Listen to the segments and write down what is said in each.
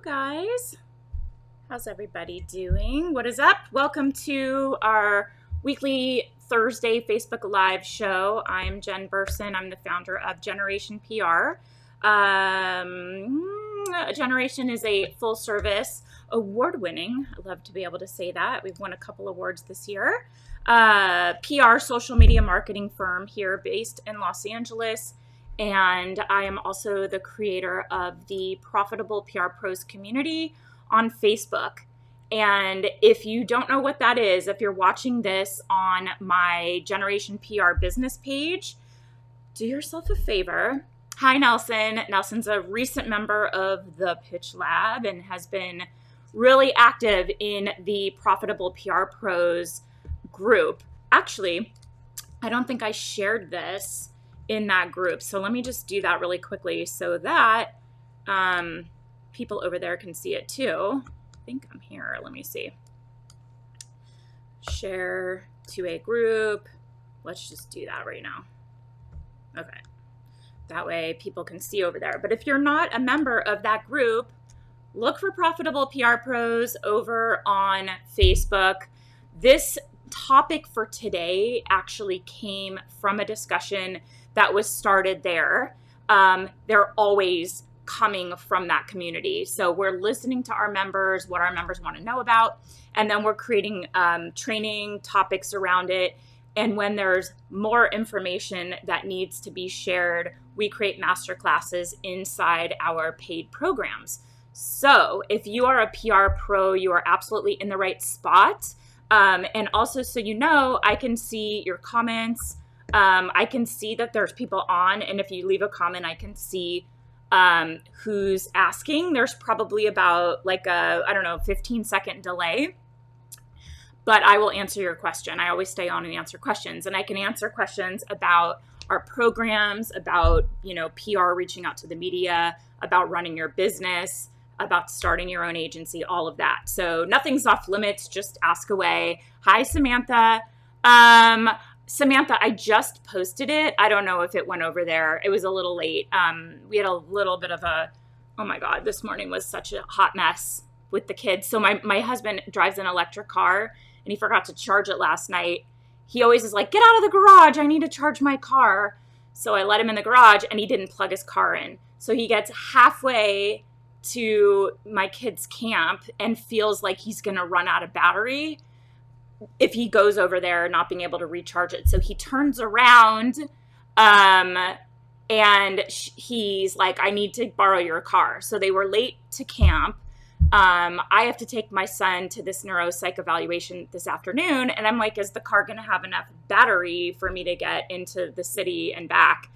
guys? How's everybody doing? What is up? Welcome to our weekly Thursday Facebook Live show. I'm Jen Burson. I'm the founder of Generation PR. Generation is a full-service, award-winning, I love to be able to say that. We've won a couple awards this year. PR social media marketing firm here based in Los Angeles. And I am also the creator of the Profitable PR Pros community on Facebook. And if you don't know what that is, if you're watching this on my Generation PR business page, do yourself a favor. Hi, Nelson. Nelson's a recent member of the Pitch Lab and has been really active in the Profitable PR Pros group. Actually, I don't think I shared this in that group. So let me just do that really quickly so that people over there can see it too. I think I'm here. Let me see. Share to a group. Let's just do that right now. Okay. That way people can see over there. But if you're not a member of that group, look for Profitable PR Pros over on Facebook. This topic for today actually came from a discussion that was started there. They're always coming from that community. So we're listening to our members, what our members want to know about, and then we're creating training topics around it. And when there's more information that needs to be shared, we create master classes inside our paid programs. So if you are a PR pro, you are absolutely in the right spot. And also, so you know, I can see your comments. I can see that there's people on, and if you leave a comment, I can see who's asking. There's probably about like a, 15-second delay, but I will answer your question. I always stay on and answer questions, and I can answer questions about our programs, about, PR, reaching out to the media, about running your business, about starting your own agency, all of that. So nothing's off limits. Just ask away. Hi, Samantha. Samantha, I just posted it. I don't know if it went over there. It was a little late. We had a little bit of oh my God, this morning was such a hot mess with the kids. So my husband drives an electric car and he forgot to charge it last night. He always is like, get out of the garage. I need to charge my car. So I let him in the garage and he didn't plug his car in. So he gets halfway to my kids' camp and feels like he's going to run out of battery if he goes over there not being able to recharge it. So he turns around and he's like, I need to borrow your car. So they were late to camp. I have to take my son to this neuropsych evaluation this afternoon. And I'm like, is the car going to have enough battery for me to get into the city and back?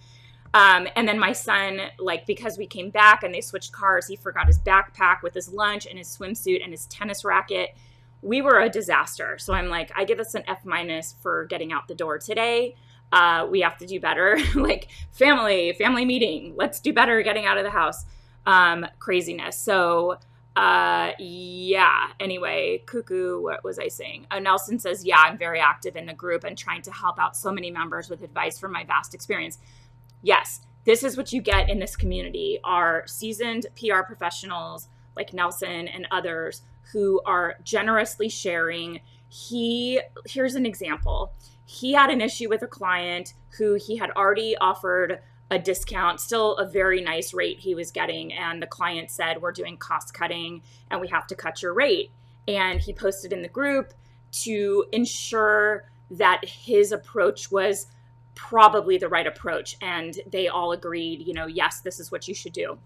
And then my son, because we came back and they switched cars, he forgot his backpack with his lunch and his swimsuit and his tennis racket. We were a disaster. So I'm like, I give us an F- for getting out the door today. We have to do better. Family meeting. Let's do better getting out of the house. Craziness. So, yeah. Anyway, cuckoo, what was I saying? Nelson says, yeah, I'm very active in the group and trying to help out so many members with advice from my vast experience. Yes, this is what you get in this community, are seasoned PR professionals like Nelson and others who are generously sharing. Here's an example. He had an issue with a client who he had already offered a discount, still a very nice rate he was getting. And the client said, we're doing cost cutting and we have to cut your rate. And he posted in the group to ensure that his approach was probably the right approach. And they all agreed, yes, this is what you should do.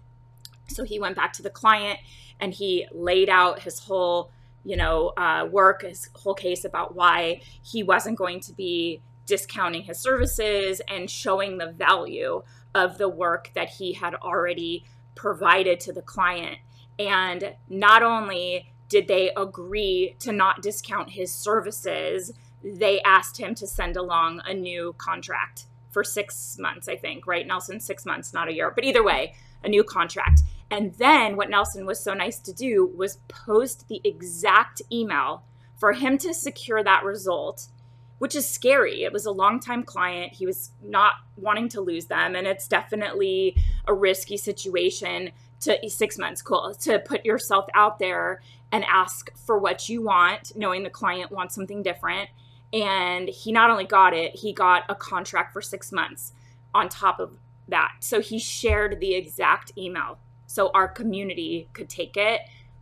So he went back to the client and he laid out his whole, work, his whole case about why he wasn't going to be discounting his services and showing the value of the work that he had already provided to the client. And not only did they agree to not discount his services, they asked him to send along a new contract for 6 months, I think, right, Nelson? 6 months, not a year. But either way, a new contract. And then what Nelson was so nice to do was post the exact email for him to secure that result which is scary. It was a longtime client. He was not wanting to lose them. And it's definitely a risky situation to 6 months, cool, to put yourself out there and ask for what you want, knowing the client wants something different. And he not only got it, he got a contract for 6 months on top of that. So he shared the exact email so our community could take it,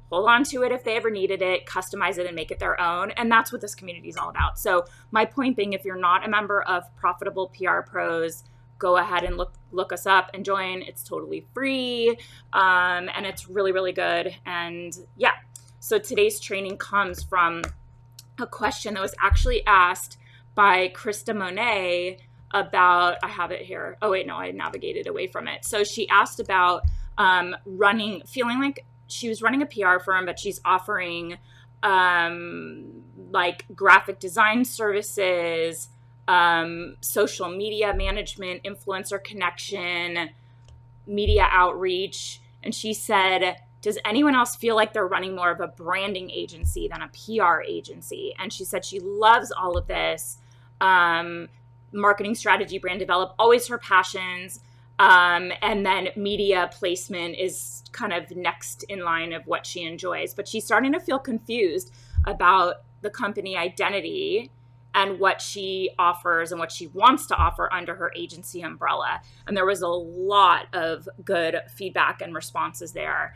hold on to it if they ever needed it, customize it and make it their own. And that's what this community is all about. So my point being, if you're not a member of Profitable PR Pros, go ahead and look us up and join. It's totally free. And it's really, really good. And yeah, so today's training comes from a question that was actually asked by Krista Monet about, I have it here. Oh wait, no, I navigated away from it. So she asked about feeling like she was running a PR firm, but she's offering like graphic design services, social media management, influencer connection, media outreach. And she said, does anyone else feel like they're running more of a branding agency than a PR agency? And she said she loves all of this. Marketing strategy, brand develop, always her passions. And then media placement is kind of next in line of what she enjoys. But she's starting to feel confused about the company identity and what she offers and what she wants to offer under her agency umbrella. And there was a lot of good feedback and responses there.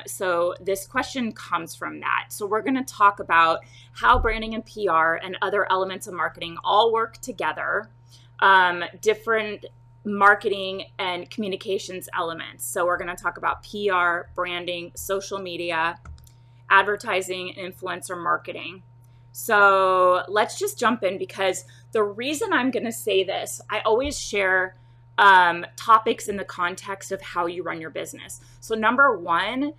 So this question comes from that. So we're going to talk about how branding and PR and other elements of marketing all work together, different marketing and communications elements. So we're going to talk about PR, branding, social media, advertising, and influencer marketing. So let's just jump in, because the reason I'm going to say this, I always share topics in the context of how you run your business. So number one,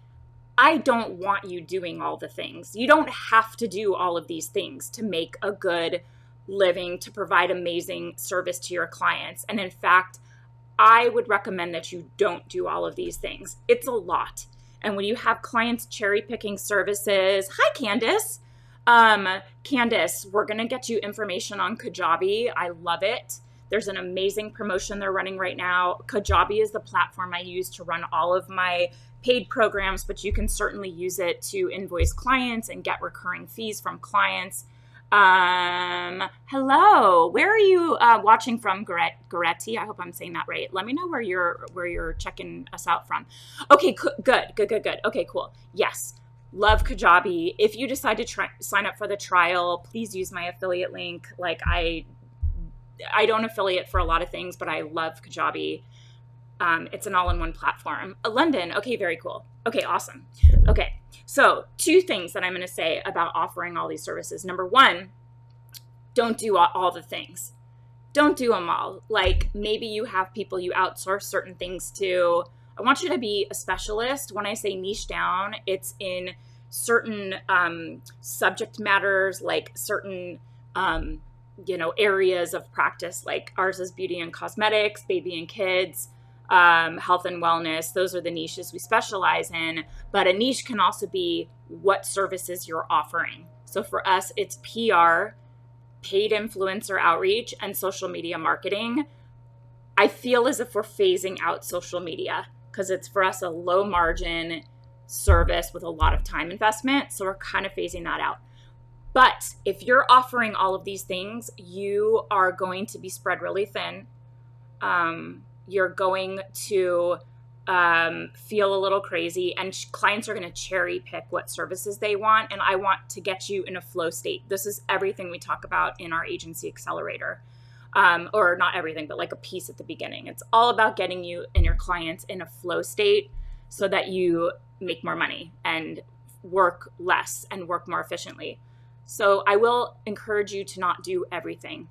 I don't want you doing all the things. You don't have to do all of these things to make a good living, to provide amazing service to your clients. And in fact, I would recommend that you don't do all of these things. It's a lot. And when you have clients cherry picking services, hi, Candace. Candace, we're going to get you information on Kajabi. I love it. There's an amazing promotion they're running right now. Kajabi is the platform I use to run all of my paid programs, but you can certainly use it to invoice clients and get recurring fees from clients. Hello, where are you watching from, Goretti? I hope I'm saying that right. Let me know where you're checking us out from. Okay, good. Okay, cool. Yes. Love Kajabi. If you decide to sign up for the trial, please use my affiliate link. Like I don't affiliate for a lot of things, but I love Kajabi. It's an all-in-one platform. London. Okay, very cool. Okay, awesome. Okay, so 2 things that I'm going to say about offering all these services. Number 1, don't do all the things. Don't do them all. Like maybe you have people you outsource certain things to. I want you to be a specialist. When I say niche down, it's in certain subject matters, like certain areas of practice. Like ours is beauty and cosmetics, baby and kids, health and wellness. Those are the niches we specialize in. But a niche can also be what services you're offering. So for us, it's PR, paid influencer outreach, and social media marketing. I feel as if we're phasing out social media, because it's for us a low margin service with a lot of time investment. So we're kind of phasing that out. But if you're offering all of these things, you are going to be spread really thin. You're going to feel a little crazy, and clients are going to cherry pick what services they want. And I want to get you in a flow state. This is everything we talk about in our agency accelerator. Or not everything, but like a piece at the beginning. It's all about getting you and your clients in a flow state so that you make more money and work less and work more efficiently. So I will encourage you to not do everything.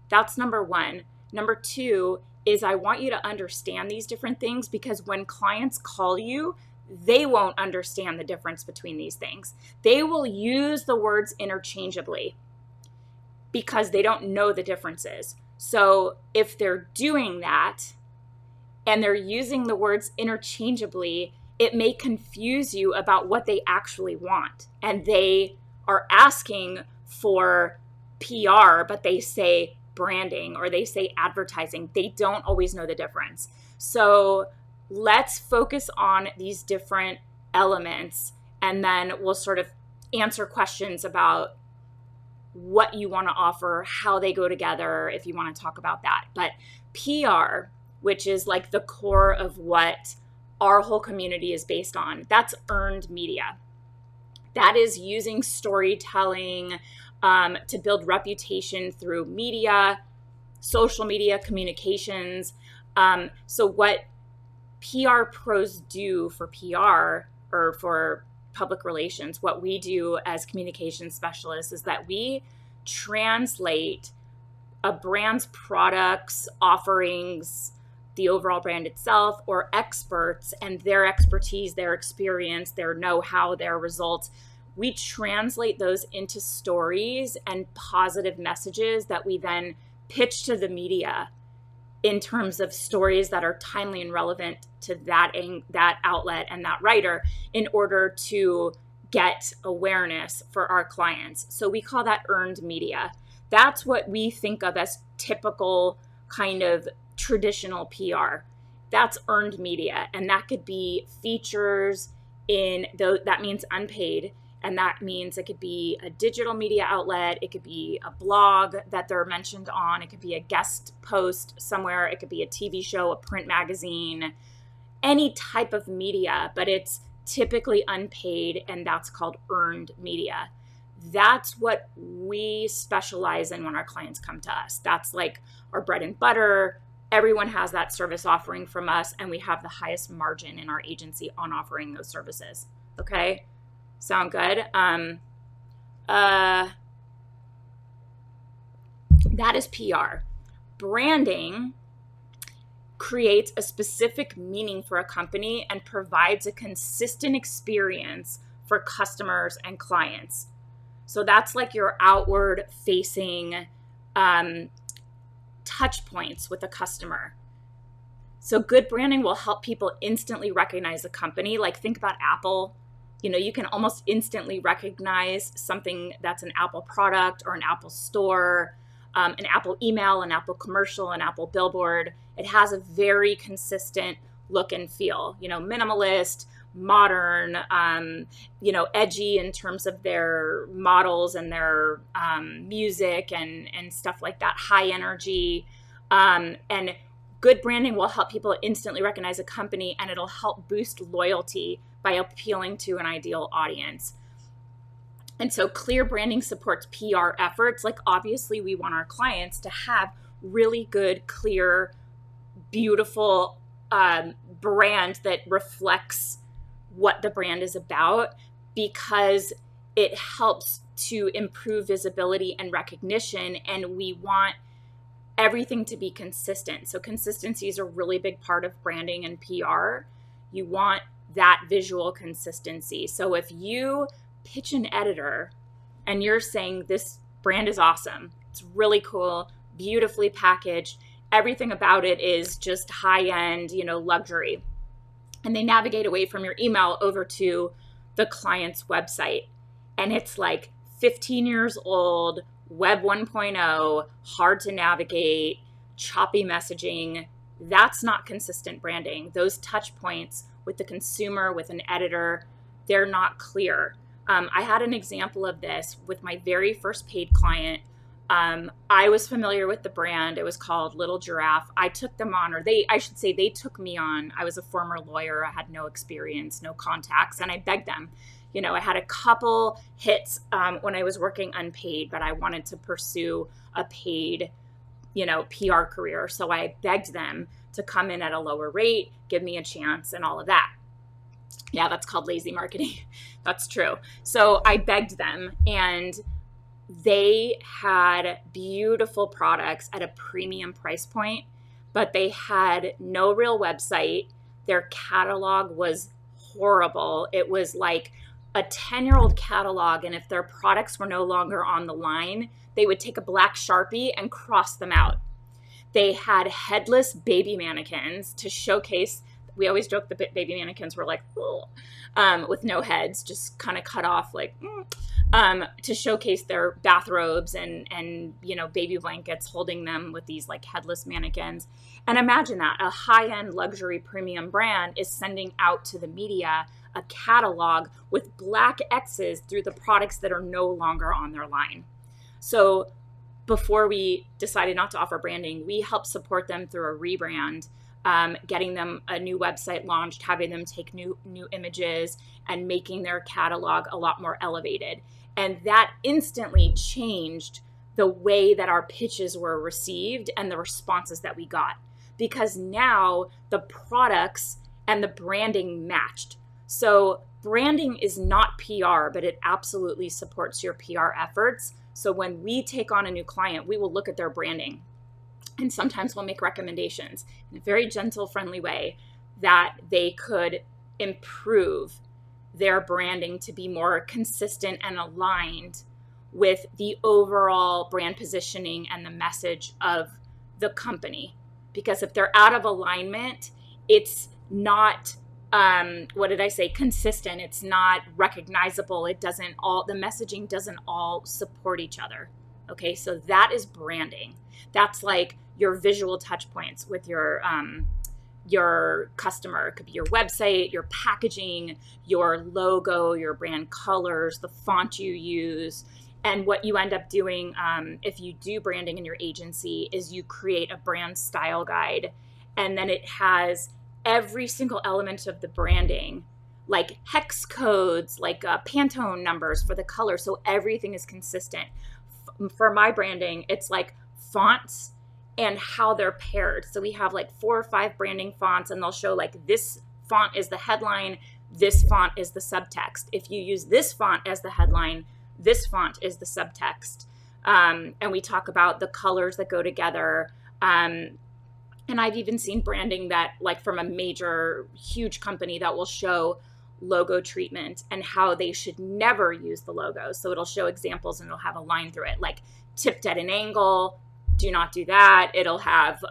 That's number 1. Number 2 is I want you to understand these different things, because when clients call you, they won't understand the difference between these things. They will use the words interchangeably because they don't know the differences. So if they're doing that and they're using the words interchangeably, it may confuse you about what they actually want. And they are asking for PR, but they say branding or they say advertising. They don't always know the difference. So let's focus on these different elements, and then we'll sort of answer questions about what you want to offer, how they go together, if you want to talk about that. But PR, which is like the core of what our whole community is based on, that's earned media. That is using storytelling to build reputation through media, social media, communications. So what PR pros do for PR or for public relations, what we do as communication specialists is that we translate a brand's products, offerings, the overall brand itself, or experts and their expertise, their experience, their know-how, their results. We translate those into stories and positive messages that we then pitch to the media in terms of stories that are timely and relevant to that outlet and that writer in order to get awareness for our clients. So we call that earned media. That's what we think of as typical kind of traditional PR. That's earned media. And that could be features that means unpaid. And that means it could be a digital media outlet. It could be a blog that they're mentioned on. It could be a guest post somewhere. It could be a TV show, a print magazine, any type of media, but it's typically unpaid, and that's called earned media. That's what we specialize in when our clients come to us. That's like our bread and butter. Everyone has that service offering from us, and we have the highest margin in our agency on offering those services. Okay? Sound good? That is PR. Branding creates a specific meaning for a company and provides a consistent experience for customers and clients. So that's like your outward facing touch points with a customer. So good branding will help people instantly recognize a company. Like think about Apple. You know, you can almost instantly recognize something that's an Apple product or an Apple store, an Apple email, an Apple commercial, an Apple billboard. It has a very consistent look and feel, you know, minimalist, modern, edgy in terms of their models and their music and stuff like that, high energy. And good branding will help people instantly recognize a company, and it'll help boost loyalty by appealing to an ideal audience. And so clear branding supports PR efforts. Like obviously we want our clients to have really good, clear, beautiful brand that reflects what the brand is about, because it helps to improve visibility and recognition. And we want everything to be consistent. So consistency is a really big part of branding and PR. You want that visual consistency. So if you pitch an editor and you're saying this brand is awesome, it's really cool, beautifully packaged, everything about it is just high-end, luxury, and they navigate away from your email over to the client's website, and it's like 15 years old, Web 1.0, hard to navigate, choppy messaging, that's not consistent branding. Those touch points with the consumer, with an editor, they're not clear. I had an example of this with my very first paid client. I was familiar with the brand. It was called Little Giraffe. I took them on, they took me on. I was a former lawyer. I had no experience, no contacts, and I begged them. I had a couple hits when I was working unpaid, but I wanted to pursue a paid, PR career. So I begged them to come in at a lower rate, give me a chance, and all of that. Yeah, that's called lazy marketing. That's true. So I begged them, and they had beautiful products at a premium price point, but they had no real website. Their catalog was horrible. It was like a 10-year-old catalog, and if their products were no longer on the line, they would take a black Sharpie and cross them out. They had headless baby mannequins to showcase. We always joke the baby mannequins were like, with no heads, just kind of cut off like, to showcase their bathrobes and baby blankets, holding them with these like headless mannequins. And imagine that a high-end luxury premium brand is sending out to the media a catalog with black X's through the products that are no longer on their line. So before we decided not to offer branding, we helped support them through a rebrand, getting them a new website launched, having them take new images, and making their catalog a lot more elevated. And that instantly changed the way that our pitches were received and the responses that we got, because now the products and the branding matched. So branding is not PR, but it absolutely supports your PR efforts. So when we take on a new client, we will look at their branding, and sometimes we'll make recommendations in a very gentle, friendly way that they could improve their branding to be more consistent and aligned with the overall brand positioning and the message of the company. Because if they're out of alignment, it's not consistent. It's not recognizable. The messaging doesn't all support each other. Okay. So that is branding. That's like your visual touch points with your customer. It could be your website, your packaging, your logo, your brand colors, the font you use. And what you end up doing, if you do branding in your agency, is you create a brand style guide, and then it has every single element of the branding, like hex codes, like Pantone numbers for the color. So everything is consistent. For my branding, it's like fonts and how they're paired. So we have like 4 or 5 branding fonts, and they'll show like this font is the headline, this font is the subtext. If you use this font as the headline, this font is the subtext. And we talk about the colors that go together. And I've even seen branding that, like from a major, huge company, that will show logo treatment and how they should never use the logo. So it'll show examples and it'll have a line through it, like tipped at an angle, do not do that. It'll have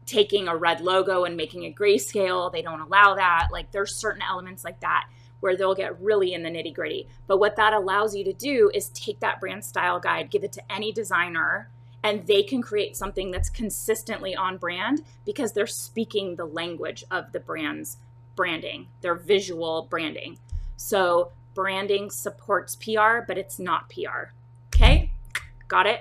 taking a red logo and making it grayscale. They don't allow that. Like there's certain elements like that where they'll get really in the nitty gritty. But what that allows you to do is take that brand style guide, give it to any designer, and they can create something that's consistently on brand because they're speaking the language of the brand's branding, their visual branding. So branding supports PR, but it's not PR. Okay? Got it?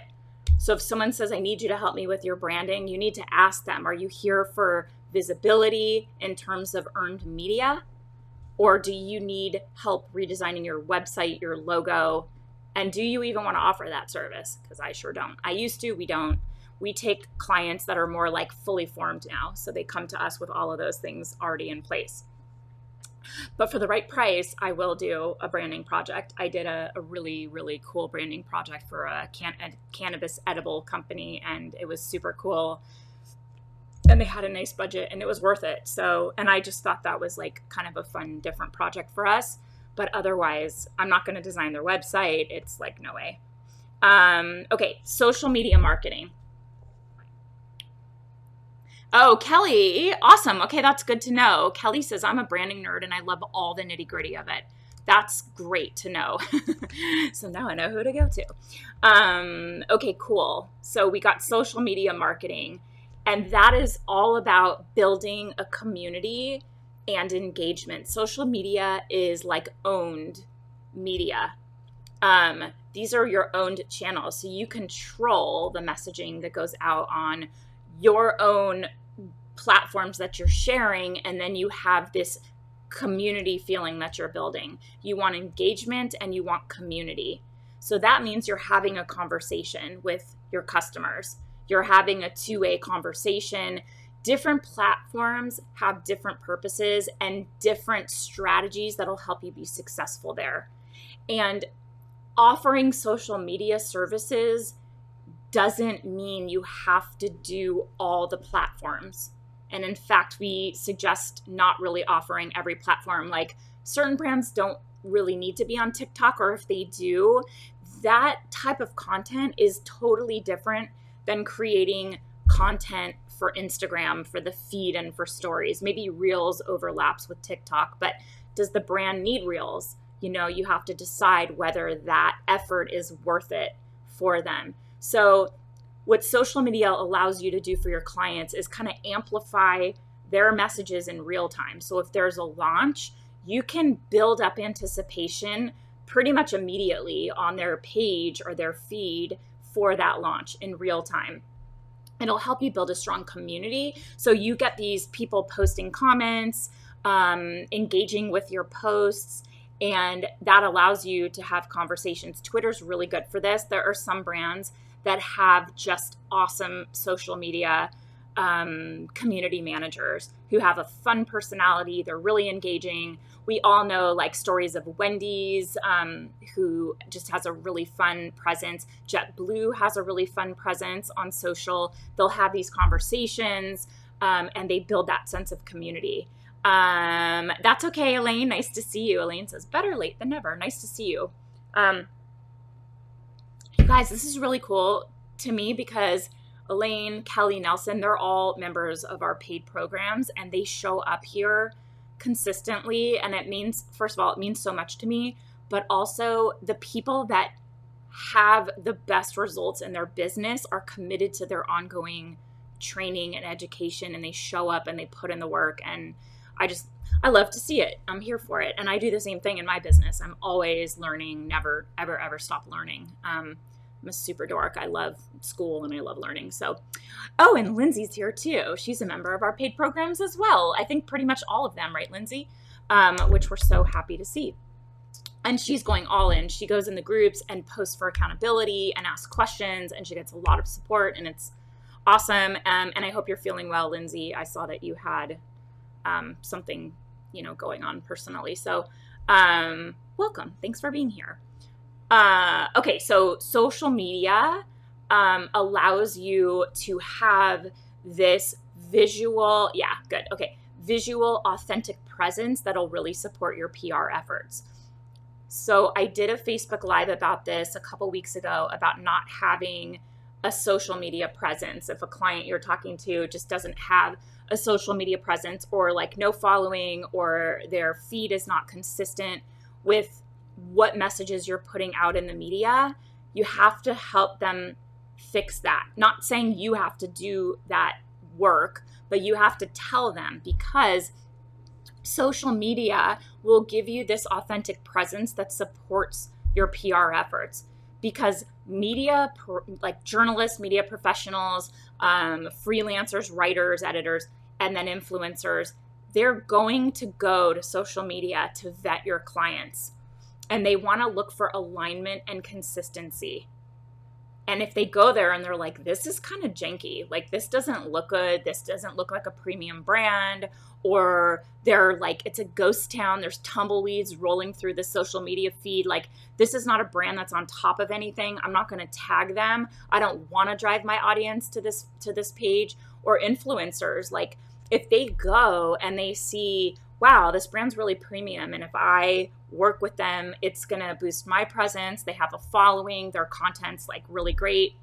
So if someone says, I need you to help me with your branding, you need to ask them, are you here for visibility in terms of earned media? Or do you need help redesigning your website, your logo? And do you even want to offer that service? Because I sure don't. I used to, we don't. We take clients that are more like fully formed now. So they come to us with all of those things already in place. But for the right price, I will do a branding project. I did a really, really cool branding project for a cannabis edible company, and it was super cool. And they had a nice budget, and it was worth it. So, and I just thought that was like kind of a fun, different project for us. But otherwise, I'm not going to design their website. It's like, no way. Okay, social media marketing. Oh, Kelly, awesome. Okay, that's good to know. Kelly says, I'm a branding nerd and I love all the nitty gritty of it. That's great to know. So now I know who to go to. Okay, cool. So we got social media marketing, and that is all about building a community and engagement. Social media is like owned media. These are your owned channels. So you control the messaging that goes out on your own platforms that you're sharing, and then you have this community feeling that you're building. You want engagement and you want community. So that means you're having a conversation with your customers. You're having a two-way conversation. Different platforms have different purposes and different strategies that'll help you be successful there. And offering social media services doesn't mean you have to do all the platforms. And in fact, we suggest not really offering every platform. Like certain brands don't really need to be on TikTok, or if they do, that type of content is totally different than creating content for Instagram, for the feed and for stories. Maybe Reels overlaps with TikTok, but does the brand need Reels? you have to decide whether that effort is worth it for them. So what social media allows you to do for your clients is kind of amplify their messages in real time. So if there's a launch, you can build up anticipation pretty much immediately on their page or their feed for that launch in real time. It'll help you build a strong community. So you get these people posting comments, engaging with your posts, and that allows you to have conversations. Twitter's really good for this. There are some brands that have just awesome social media community managers who have a fun personality. They're really engaging. We all know like stories of Wendy's, who just has a really fun presence. JetBlue has a really fun presence on social. They'll have these conversations, and they build that sense of community. That's okay, Elaine. Nice to see you. Elaine says, better late than never. Nice to see you. You guys, this is really cool to me because Elaine, Kelly, Nelson, they're all members of our paid programs, and they show up here consistently. And it means, first of all, it means so much to me, but also the people that have the best results in their business are committed to their ongoing training and education, and they show up and they put in the work. And I love to see it. I'm here for it. And I do the same thing in my business. I'm always learning, never, ever, ever stop learning. I'm a super dork. I love school and I love learning. So, oh, and Lindsay's here too. She's a member of our paid programs as well. I think pretty much all of them, right, Lindsay? Which we're so happy to see. And she's going all in. She goes in the groups and posts for accountability and asks questions, and she gets a lot of support, and it's awesome. And I hope you're feeling well, Lindsay. I saw that you had something, going on personally. So welcome. Thanks for being here. Okay, so social media allows you to have this visual, visual, authentic presence that'll really support your PR efforts. So I did a Facebook Live about this a couple weeks ago about not having a social media presence. If a client you're talking to just doesn't have a social media presence, or like no following, or their feed is not consistent with what messages you're putting out in the media, you have to help them fix that. Not saying you have to do that work, but you have to tell them, because social media will give you this authentic presence that supports your PR efforts. Because media, like journalists, media professionals, freelancers, writers, editors, and then influencers, they're going to go to social media to vet your clients. And they want to look for alignment and consistency. And if they go there and they're like, this is kind of janky, like this doesn't look good, this doesn't look like a premium brand, or they're like, it's a ghost town, there's tumbleweeds rolling through the social media feed, like this is not a brand that's on top of anything, I'm not going to tag them, I don't want to drive my audience to this page. Or influencers, like if they go and they see, wow, this brand's really premium, and if I work with them, it's going to boost my presence, they have a following, their content's like really great,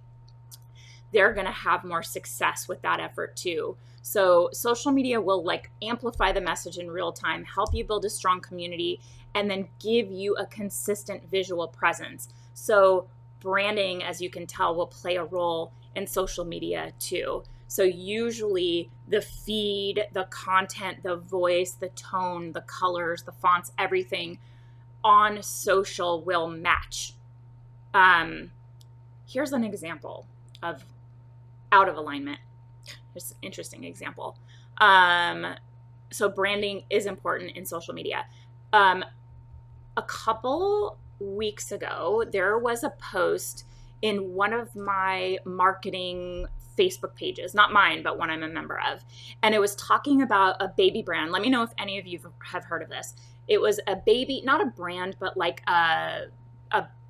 they're going to have more success with that effort too. So social media will like amplify the message in real time, help you build a strong community, and then give you a consistent visual presence. So branding, as you can tell, will play a role in social media too. So usually the feed, the content, the voice, the tone, the colors, the fonts, everything on social will match. Here's an example of out of alignment. Here's an interesting example. So branding is important in social media. A couple weeks ago, there was a post in one of my marketing Facebook pages, not mine, but one I'm a member of. And it was talking about a baby brand. Let me know if any of you have heard of this. It was a baby, not a brand, but like a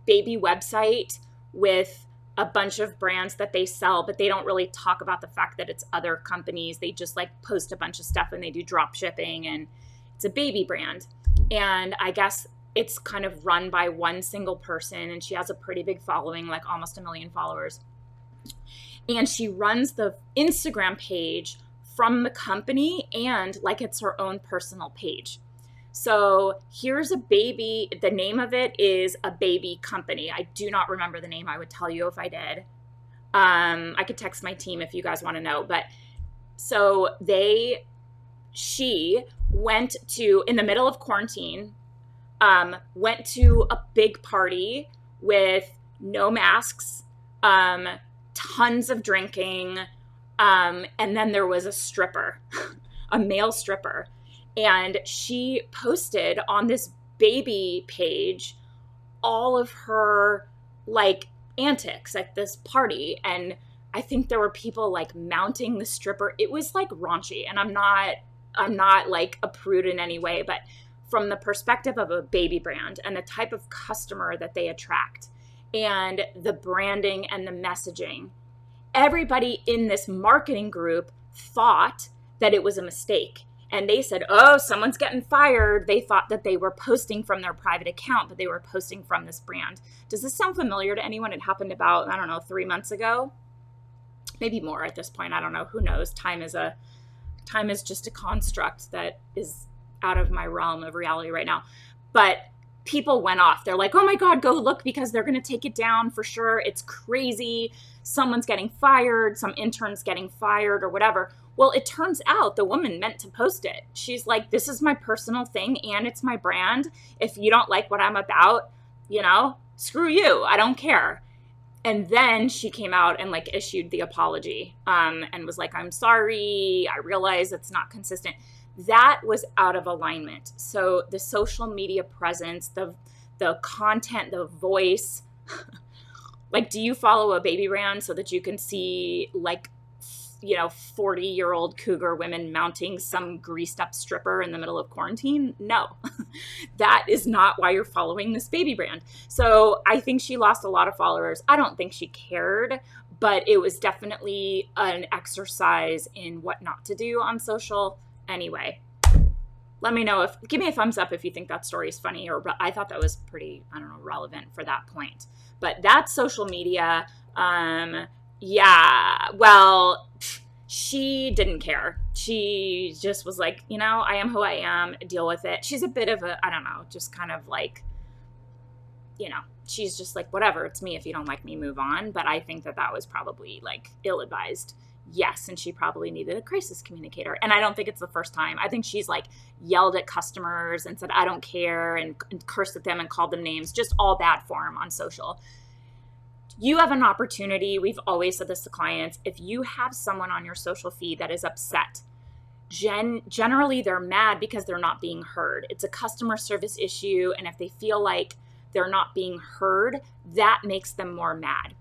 baby website with a bunch of brands that they sell, but they don't really talk about the fact that it's other companies. They just like post a bunch of stuff and they do drop shipping, and it's a baby brand. And I guess it's kind of run by one single person, and she has a pretty big following, like almost 1 million followers. And she runs the Instagram page from the company and like it's her own personal page. So here's a baby. The name of it is A Baby Company. I do not remember the name. I would tell you if I did. I could text my team if you guys want to know. But so she went to, in the middle of quarantine, went to a big party with no masks, tons of drinking, and then there was a stripper, a male stripper. And she posted on this baby page all of her like antics at this party. And I think there were people like mounting the stripper. It was like raunchy. And I'm not like a prude in any way, but from the perspective of a baby brand and the type of customer that they attract and the branding and the messaging, everybody in this marketing group thought that it was a mistake. And they said, oh, someone's getting fired. They thought that they were posting from their private account, but they were posting from this brand. Does this sound familiar to anyone? It happened about, 3 months ago, maybe more at this point. I don't know. Who knows? Time is just a construct that is out of my realm of reality right now. But people went off. They're like, oh my God, go look because they're going to take it down for sure. It's crazy. Someone's getting fired. Some intern's getting fired or whatever. Well, it turns out the woman meant to post it. She's like, this is my personal thing and it's my brand. If you don't like what I'm about, screw you. I don't care. And then she came out and like issued the apology and was like, I'm sorry. I realize it's not consistent. That was out of alignment. So the social media presence, the content, the voice, like, do you follow a baby brand so that you can see like, 40-year-old cougar women mounting some greased up stripper in the middle of quarantine? No, that is not why you're following this baby brand. So I think she lost a lot of followers. I don't think she cared, but it was definitely an exercise in what not to do on social. Anyway, let me know give me a thumbs up if you think that story is funny, or I thought that was pretty, relevant for that point. But that's social media. Yeah, well, she didn't care. She just was like, I am who I am, deal with it. She's a bit of a, just kind of like, she's just like, whatever, it's me. If you don't like me, move on. But I think that was probably like ill-advised. Yes, and she probably needed a crisis communicator. And I don't think it's the first time. I think she's like yelled at customers and said, I don't care, and cursed at them and called them names, just all bad form on social. You have an opportunity. We've always said this to clients. If you have someone on your social feed that is upset, generally they're mad because they're not being heard. It's a customer service issue. And if they feel like they're not being heard, that makes them more mad.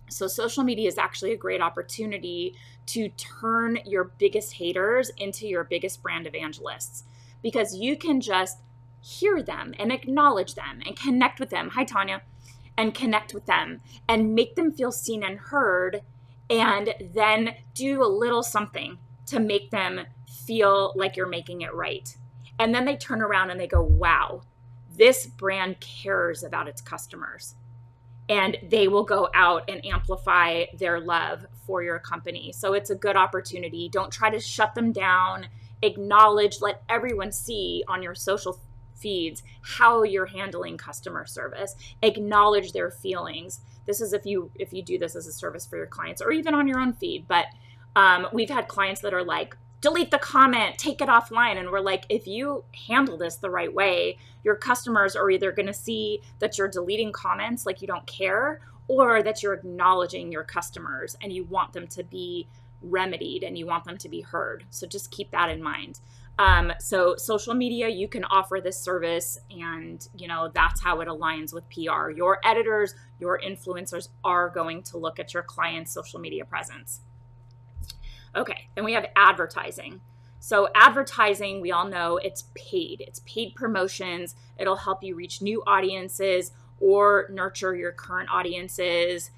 So social media is actually a great opportunity to turn your biggest haters into your biggest brand evangelists, because you can just hear them and acknowledge them and connect with them. Hi, Tanya. And connect with them and make them feel seen and heard, and then do a little something to make them feel like you're making it right. And then they turn around and they go, wow, this brand cares about its customers. And they will go out and amplify their love for your company. So it's a good opportunity. Don't try to shut them down. Acknowledge, let everyone see on your social feeds how you're handling customer service. Acknowledge their feelings. This is if you do this as a service for your clients or even on your own feed. But we've had clients that are like, delete the comment, take it offline. And we're like, if you handle this the right way, your customers are either going to see that you're deleting comments like you don't care, or that you're acknowledging your customers and you want them to be remedied and you want them to be heard. So just keep that in mind. So social media, you can offer this service, and that's how it aligns with PR. Your editors, your influencers are going to look at your client's social media presence. Okay, then we have advertising. So advertising, we all know it's paid. It's paid promotions. It'll help you reach new audiences or nurture your current audiences.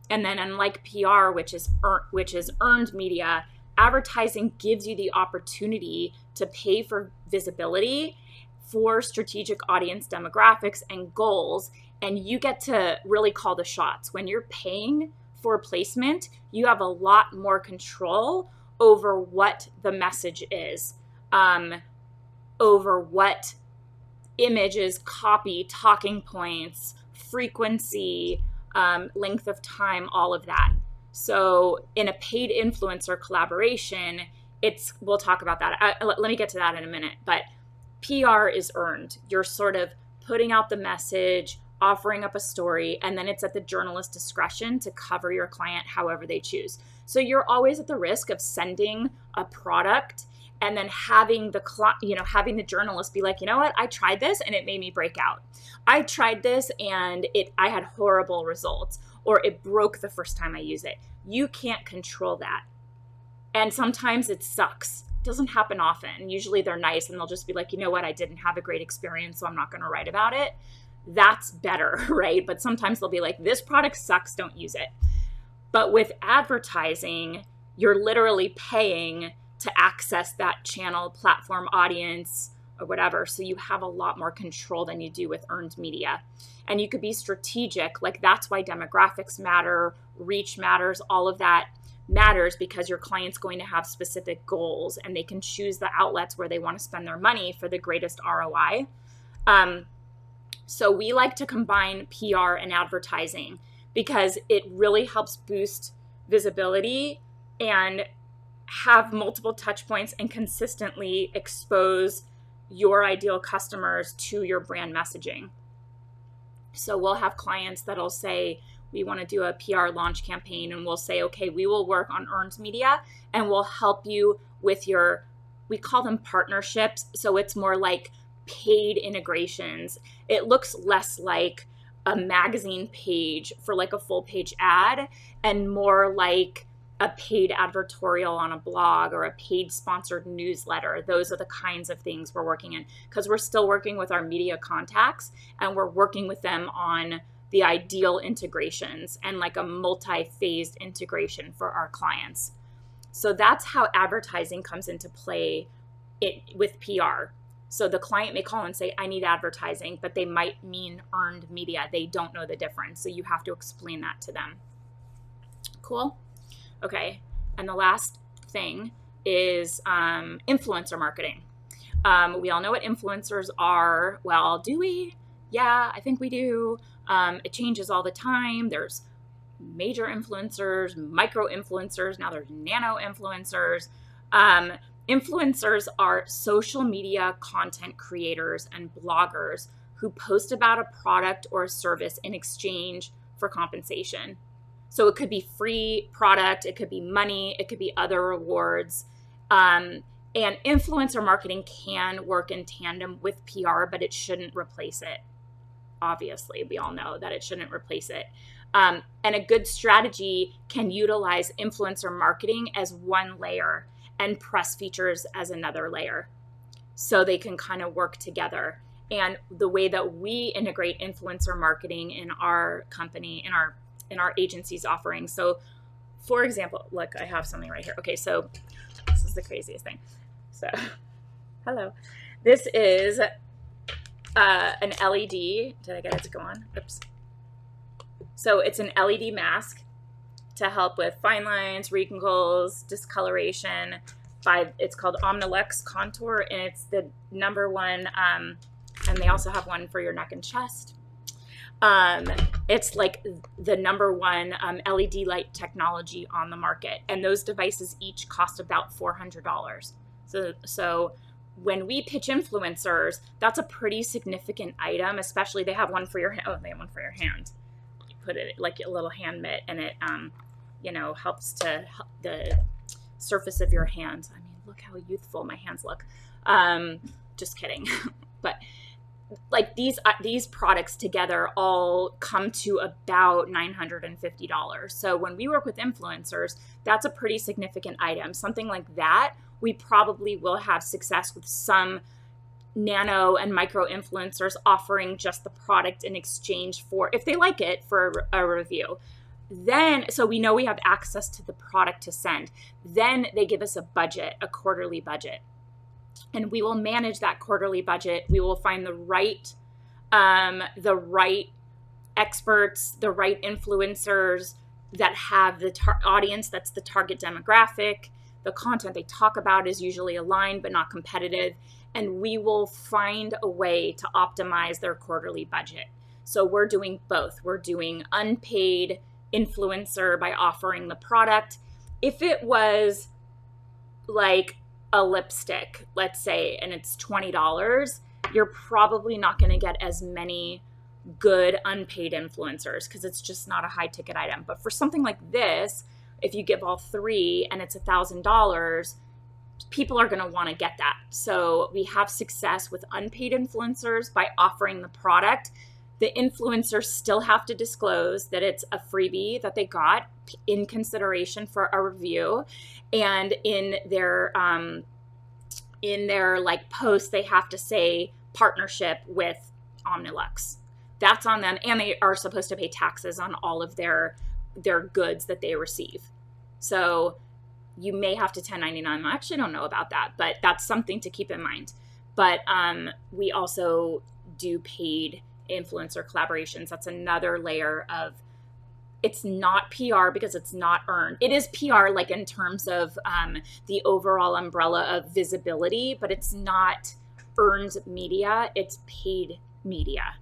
And then unlike PR, which is earned media, advertising gives you the opportunity to pay for visibility for strategic audience demographics and goals, and you get to really call the shots. When you're paying for placement, you have a lot more control over what the message is. over what images, copy, talking points, frequency, length of time, all of that. So in a paid influencer collaboration, we'll talk about that. Let me get to that in a minute, but PR is earned. You're sort of putting out the message, offering up a story, and then it's at the journalist's discretion to cover your client however they choose. So you're always at the risk of sending a product and then having the journalist be like, you know what, I tried this and it made me break out. I tried this and I had horrible results, or it broke the first time I use it. You can't control that. And sometimes it sucks. It doesn't happen often. Usually they're nice and they'll just be like, you know what, I didn't have a great experience, so I'm not going to write about it. That's better, right? But sometimes they'll be like, this product sucks, don't use it. But with advertising, you're literally paying to access that channel, platform, audience, or whatever. So you have a lot more control than you do with earned media. And you could be strategic. Like, that's why demographics matter, reach matters, all of that matters, because your client's going to have specific goals and they can choose the outlets where they want to spend their money for the greatest ROI. So we like to combine PR and advertising because it really helps boost visibility and have multiple touch points and consistently expose your ideal customers to your brand messaging. So we'll have clients that'll say, we want to do a PR launch campaign, and we'll say, okay, we will work on earned media and we'll help you with we call them partnerships. So it's more like paid integrations. It looks less like a magazine page for like a full page ad and more like a paid advertorial on a blog or a paid sponsored newsletter. Those are the kinds of things we're working in, because we're still working with our media contacts and we're working with them on the ideal integrations and like a multi-phased integration for our clients. So that's how advertising comes into play with PR. So the client may call and say, I need advertising, but they might mean earned media. They don't know the difference. So you have to explain that to them. Cool? Okay. And the last thing is influencer marketing. We all know what influencers are. Well, do we? Yeah, I think we do. It changes all the time. There's major influencers, micro influencers. Now there's nano influencers. Influencers are social media content creators and bloggers who post about a product or a service in exchange for compensation. So it could be free product, it could be money, it could be other rewards. And influencer marketing can work in tandem with PR, but it shouldn't replace it. Obviously, we all know that it shouldn't replace it. And a good strategy can utilize influencer marketing as one layer and press features as another layer, so they can kind of work together. And the way that we integrate influencer marketing in our company, in our agency's offering. So for example, look, I have something right here. Okay, so this is the craziest thing. So, hello. This is an LED. Did I get it to go on? Oops. So it's an LED mask to help with fine lines, wrinkles, discoloration. It's called Omnilux Contour, and it's the #1. And they also have one for your neck and chest. It's like the #1 LED light technology on the market, and those devices each cost about $400. So when we pitch influencers, that's a pretty significant item. Especially they have one for your they have one for your hand. You put it like a little hand mitt, and it helps to help the surface of your hands. I mean, look how youthful my hands look. Just kidding. But like these products together all come to about $950. So when we work with influencers, that's a pretty significant item. Something like that, we probably will have success with some nano and micro influencers offering just the product in exchange for, if they like it, for a review. Then, so we know we have access to the product to send. Then they give us a budget, a quarterly budget. And we will manage that quarterly budget. We will find the right experts, the right influencers that have the audience that's the target demographic, The content they talk about is usually aligned but not competitive. And we will find a way to optimize their quarterly budget. So we're doing both. We're doing unpaid influencer by offering the product. If it was like a lipstick, let's say, and it's $20, you're probably not going to get as many good unpaid influencers because it's just not a high ticket item. But for something like this, if you give all three and it's $1,000, people are going to want to get that. So we have success with unpaid influencers by offering the product. The influencers still have to disclose that it's a freebie that they got in consideration for a review, and in their like post they have to say partnership with Omnilux. That's on them, and they are supposed to pay taxes on all of their goods that they receive. So you may have to 1099 them. I actually don't know about that, but that's something to keep in mind. But we also do paid influencer collaborations. That's another layer of, it's not PR because it's not earned. It is PR like in terms of the overall umbrella of visibility, but it's not earned media, it's paid media.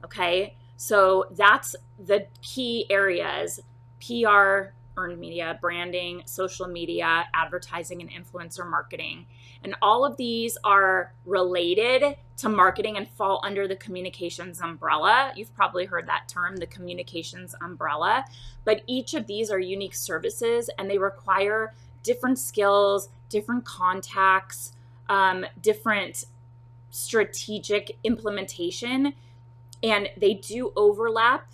Okay, so that's the key areas: PR, earned media, branding, social media, advertising, and influencer marketing. And all of these are related to marketing and fall under the communications umbrella. You've probably heard that term, the communications umbrella. But each of these are unique services, and they require different skills, different contacts, different strategic implementation. And they do overlap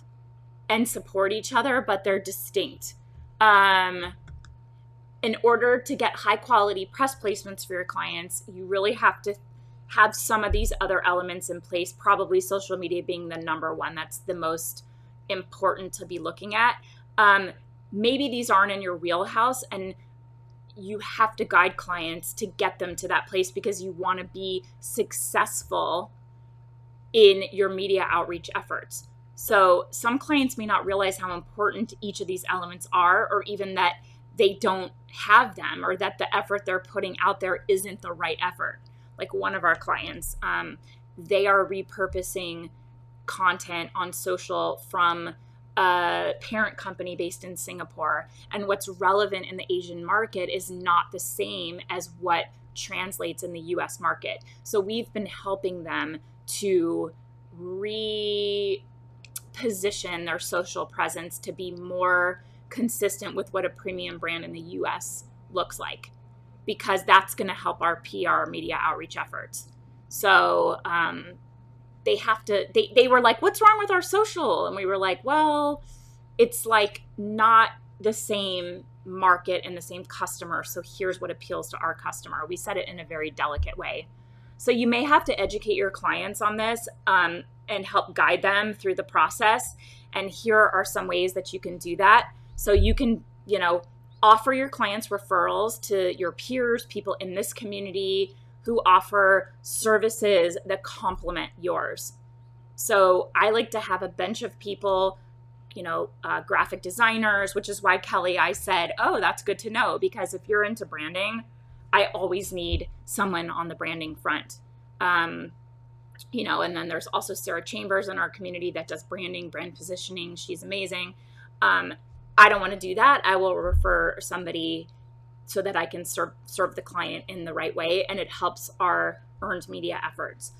and support each other, but they're distinct. In order to get high quality press placements for your clients, you really have to have some of these other elements in place, probably social media being the number one. That's the most important to be looking at. Maybe these aren't in your wheelhouse, and you have to guide clients to get them to that place because you want to be successful in your media outreach efforts. So some clients may not realize how important each of these elements are, or even that they don't have them, or that the effort they're putting out there isn't the right effort. Like one of our clients, they are repurposing content on social from a parent company based in Singapore. And what's relevant in the Asian market is not the same as what translates in the US market. So we've been helping them to reposition their social presence to be more consistent with what a premium brand in the US looks like, because that's going to help our PR media outreach efforts. So they were like, what's wrong with our social? And we were like, well, it's like not the same market and the same customer. So here's what appeals to our customer. We said it in a very delicate way. So you may have to educate your clients on this and help guide them through the process. And here are some ways that you can do that. So you can, offer your clients referrals to your peers, people in this community who offer services that complement yours. So I like to have a bench of people, graphic designers, which is why, Kelly, I said, oh, that's good to know, because if you're into branding, I always need someone on the branding front. And then there's also Sarah Chambers in our community that does branding, brand positioning. She's amazing. I don't want to do that. I will refer somebody so that I can serve the client in the right way, and it helps our earned media efforts.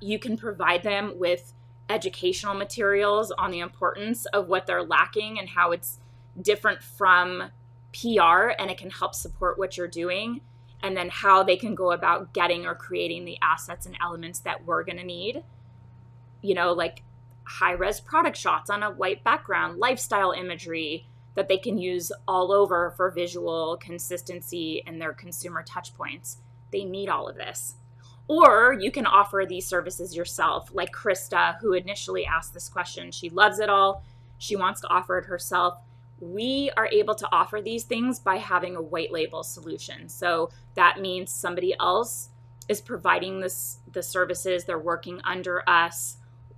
You can provide them with educational materials on the importance of what they're lacking and how it's different from PR, and it can help support what you're doing, and then how they can go about getting or creating the assets and elements that we're going to need, like high-res product shots on a white background, lifestyle imagery that they can use all over for visual consistency and their consumer touch points. They need all of this. Or you can offer these services yourself, like Krista, who initially asked this question. She loves it all. She wants to offer it herself. We are able to offer these things by having a white label solution. So that means somebody else is providing the services. They're working under us.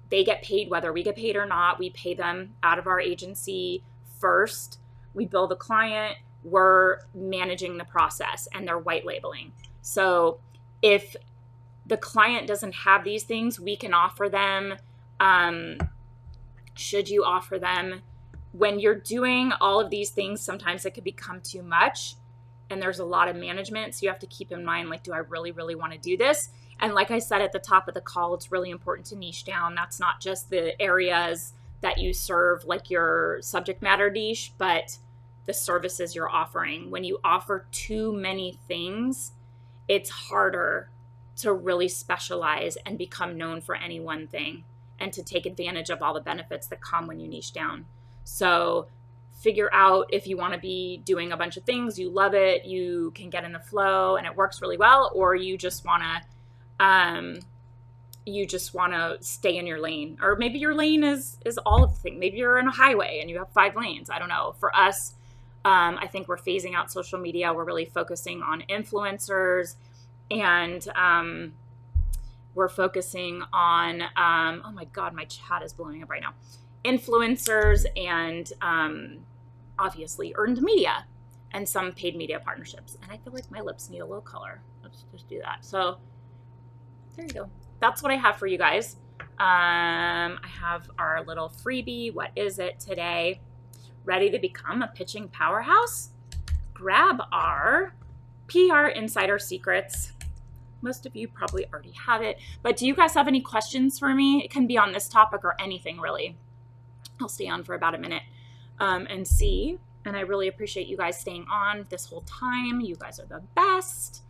They get paid whether we get paid or not. We pay them out of our agency first. We bill the client. we're managing the process and they're white labeling. So if the client doesn't have these things, we can offer them. Should you offer them? When you're doing all of these things, sometimes it could become too much and there's a lot of management. So you have to keep in mind, like, do I really, really want to do this? And like I said at the top of the call, it's really important to niche down. That's not just the areas that you serve, like your subject matter niche, but the services you're offering. When you offer too many things, it's harder to really specialize and become known for any one thing and to take advantage of all the benefits that come when you niche down. So figure out if you want to be doing a bunch of things, you love it, you can get in the flow and it works really well, or you just want to stay in your lane. Or maybe your lane is all of the things. Maybe you're in a highway and you have 5 lanes. I don't know. For us, I think we're phasing out social media. We're really focusing on influencers, and we're focusing on, oh my God, my chat is blowing up right now. Influencers and obviously earned media and some paid media partnerships. And I feel like my lips need a little color. Let's just do that. So there you go. That's what I have for you guys. I have our little freebie. What is it today? Ready to become a pitching powerhouse? Grab our PR Insider Secrets. Most of you probably already have it, but do you guys have any questions for me? It can be on this topic or anything really. I'll stay on for about a minute and see. And I really appreciate you guys staying on this whole time. You guys are the best.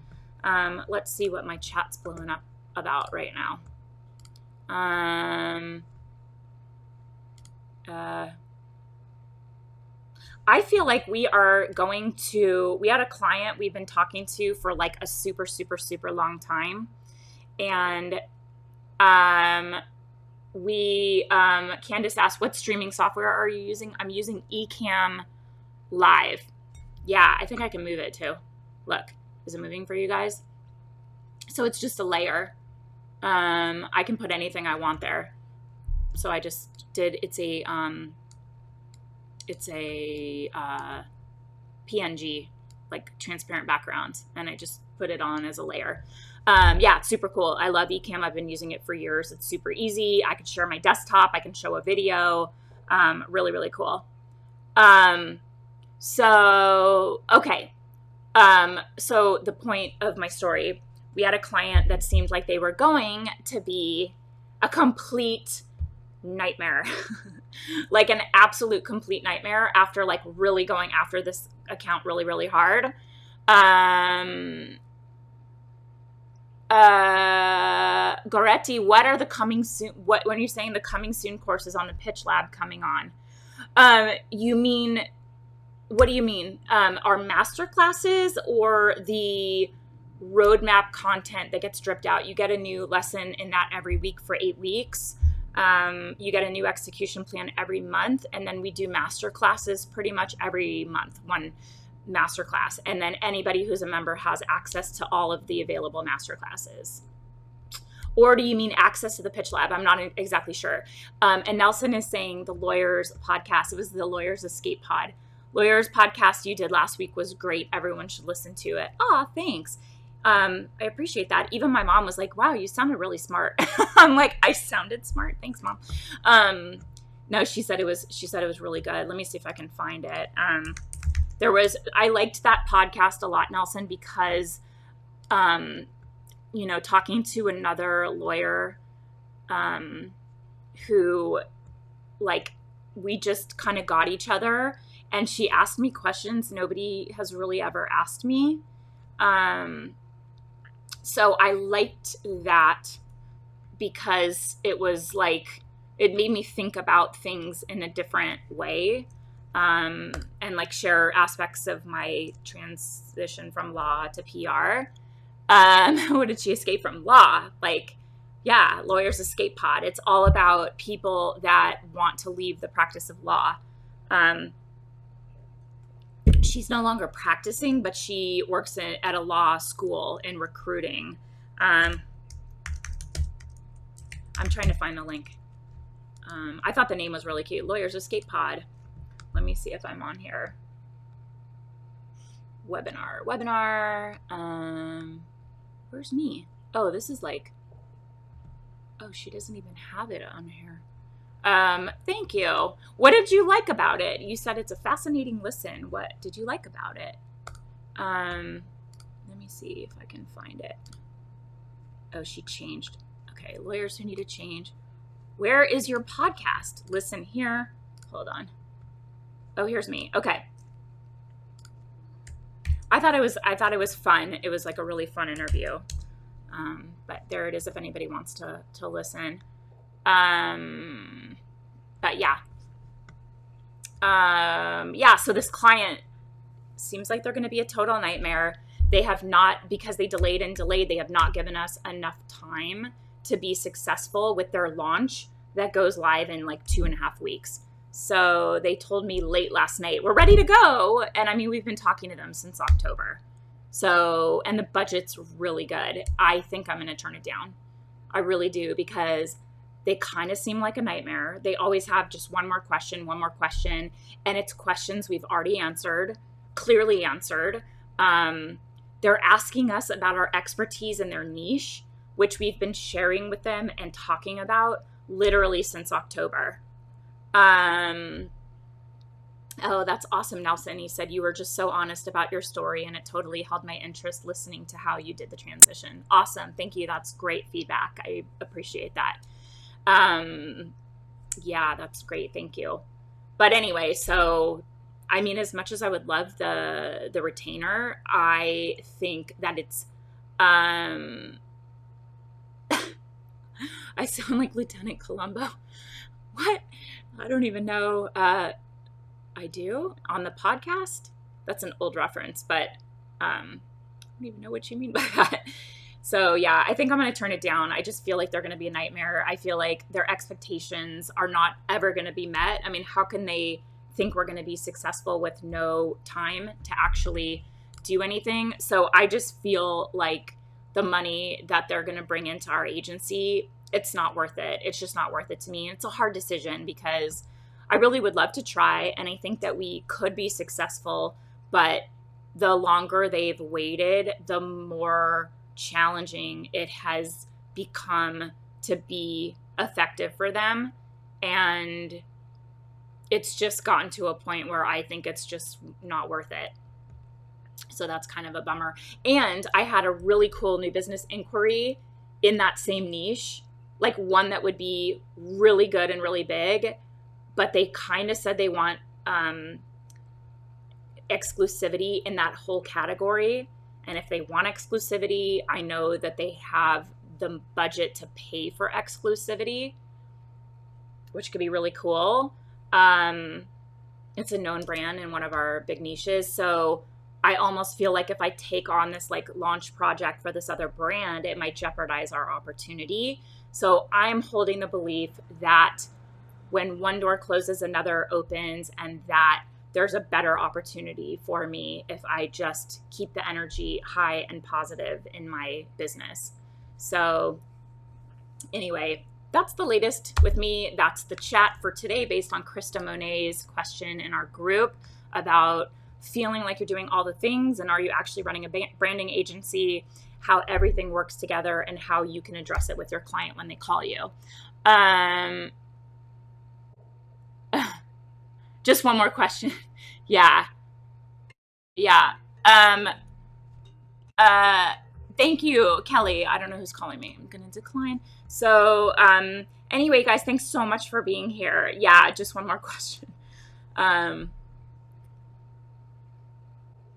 Let's see what my chat's blowing up about right now. I feel like we had a client we've been talking to for like a super, super, super long time. And Candace asked, what streaming software are you using? I'm using Ecamm Live. Yeah, I think I can move it too. Look, is it moving for you guys? So it's just a layer. I can put anything I want there. So I just did, it's a PNG, like transparent background, and I just put it on as a layer. Yeah, it's super cool. I love Ecamm. I've been using it for years. It's super easy. I can share my desktop. I can show a video. Really, really cool. So the point of my story, we had a client that seemed like they were going to be a complete nightmare, like an absolute complete nightmare after like really going after this account really, really hard. Goretti, what are the coming soon? When you're saying the coming soon courses on the Pitch Lab coming on? What do you mean? Our master classes or the roadmap content that gets dripped out? You get a new lesson in that every week for 8 weeks. You get a new execution plan every month, and then we do master classes pretty much every month, one master class, and then anybody who's a member has access to all of the available master classes. Or do you mean access to the Pitch Lab? I'm not exactly sure. And Nelson is saying the Lawyers podcast. It was the Lawyers Escape Pod. Lawyers podcast you did last week was great. Everyone should listen to it. Oh, thanks. I appreciate that. Even my mom was like, wow, you sounded really smart. I'm like, I sounded smart. Thanks, Mom. No, she said it was really good. Let me see if I can find it. I liked that podcast a lot, Nelson, because, talking to another lawyer, who like, we just kind of got each other, and she asked me questions nobody has really ever asked me. So I liked that because it was like, it made me think about things in a different way, and like share aspects of my transition from law to PR. What did she escape from? Law. Like, yeah, Lawyers Escape Pod. It's all about people that want to leave the practice of law. She's no longer practicing, but she works at a law school in recruiting. I'm trying to find the link. I thought the name was really cute. Lawyers Escape Pod. Let me see if I'm on here. webinar. Where's me? Oh, this is like, oh, she doesn't even have it on here. Thank you. What did you like about it? You said it's a fascinating listen. What did you like about it? Let me see if I can find it. Oh, she changed. Okay, lawyers who need to change. Where is your podcast? Listen here. Hold on. Oh, here's me. Okay. I thought it was fun. It was like a really fun interview. But there it is if anybody wants to listen. But yeah. So this client seems like they're going to be a total nightmare. They have not, because they delayed, they have not given us enough time to be successful with their launch that goes live in like 2.5 weeks. So they told me late last night, we're ready to go. And I mean, we've been talking to them since October. So, and the budget's really good. I think I'm going to turn it down. I really do, because they kind of seem like a nightmare. They always have just one more question. And it's questions we've already answered, clearly answered. They're asking us about our expertise in their niche, which we've been sharing with them and talking about literally since October. Oh, that's awesome, Nelson. He said, you were just so honest about your story, and it totally held my interest listening to how you did the transition. Awesome. Thank you. That's great feedback. I appreciate that. Yeah, that's great. Thank you. But anyway, so, I mean, as much as I would love the retainer, I think that it's, I sound like Lieutenant Columbo. What? I don't even know. I do on the podcast. That's an old reference, but I don't even know what you mean by that. So yeah, I think I'm going to turn it down. I just feel like they're going to be a nightmare. I feel like their expectations are not ever going to be met. I mean, how can they think we're going to be successful with no time to actually do anything? So I just feel like the money that they're going to bring into our agency, it's not worth it. It's just not worth it to me. It's a hard decision because I really would love to try. And I think that we could be successful, but the longer they've waited, the more challenging it has become to be effective for them. And it's just gotten to a point where I think it's just not worth it. So that's kind of a bummer. And I had a really cool new business inquiry in that same niche, like one that would be really good and really big, but they kind of said they want exclusivity in that whole category. And if they want exclusivity, I know that they have the budget to pay for exclusivity, which could be really cool. It's a known brand in one of our big niches. So I almost feel like if I take on this like launch project for this other brand, it might jeopardize our opportunity. So I'm holding the belief that when one door closes, another opens, and that there's a better opportunity for me if I just keep the energy high and positive in my business. So anyway, that's the latest with me. That's the chat for today based on Krista Monet's question in our group about feeling like you're doing all the things, and are you actually running a branding agency, how everything works together, and how you can address it with your client when they call you. Just one more question. Yeah. Thank you, Kelly. I don't know who's calling me. I'm going to decline. So anyway, guys, thanks so much for being here. Yeah, just one more question.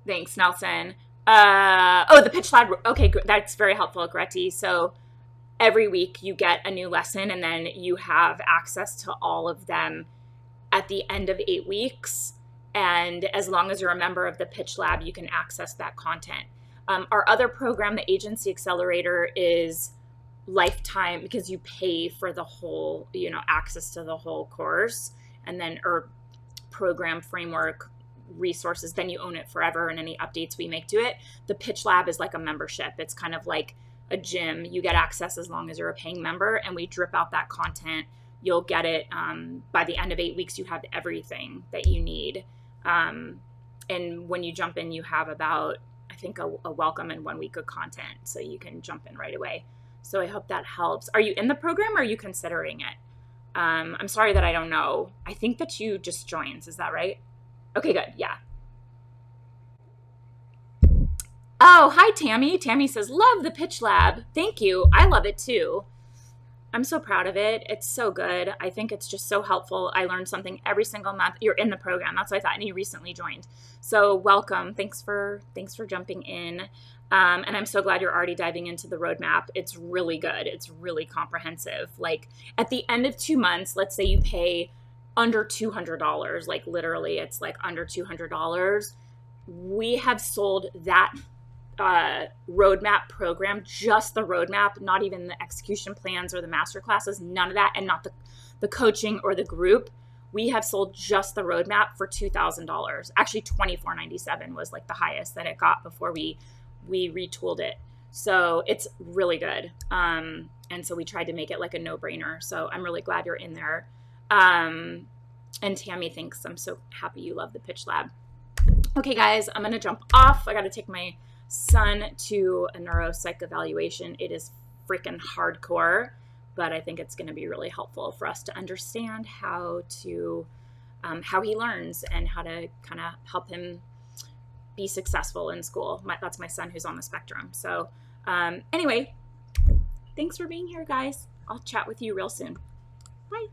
Thanks, Nelson. The pitch lab. Okay, that's very helpful, Gretti. So every week you get a new lesson, and then you have access to all of them at the end of 8 weeks. And as long as you're a member of the Pitch Lab, you can access that content. Our other program, the Agency Accelerator, is lifetime because you pay for the whole, access to the whole course, and then or program framework resources, then you own it forever, and any updates we make to it. The Pitch Lab is like a membership. It's kind of like a gym. You get access as long as you're a paying member, and we drip out that content. You'll get it by the end of 8 weeks. You have everything that you need. And when you jump in, you have about, I think, a welcome and 1 week of content. So you can jump in right away. So I hope that helps. Are you in the program or are you considering it? I'm sorry that I don't know. I think that you just joined. Is that right? Okay, good. Yeah. Oh, hi, Tammy. Tammy says, love the pitch lab. Thank you. I love it too. I'm so proud of it. It's so good. I think it's just so helpful. I learned something every single month. You're in the program. That's what I thought. And you recently joined. So welcome. Thanks for jumping in. And I'm so glad you're already diving into the roadmap. It's really good. It's really comprehensive. Like at the end of 2 months, let's say you pay under $200, like literally it's like under $200. We have sold that roadmap program, just the roadmap, not even the execution plans or the master classes, none of that, and not the coaching or the group. We have sold just the roadmap for $2,000. Actually, $2,497 was like the highest that it got before we retooled it. So it's really good. And so we tried to make it like a no-brainer. So I'm really glad you're in there. And Tammy thinks, I'm so happy you love the pitch lab. Okay, guys, I'm going to jump off. I got to take my son to a neuropsych evaluation. It is freaking hardcore, but I think it's going to be really helpful for us to understand how he learns and how to kind of help him be successful in school. That's my son who's on the spectrum. So anyway, thanks for being here, guys. I'll chat with you real soon. Bye.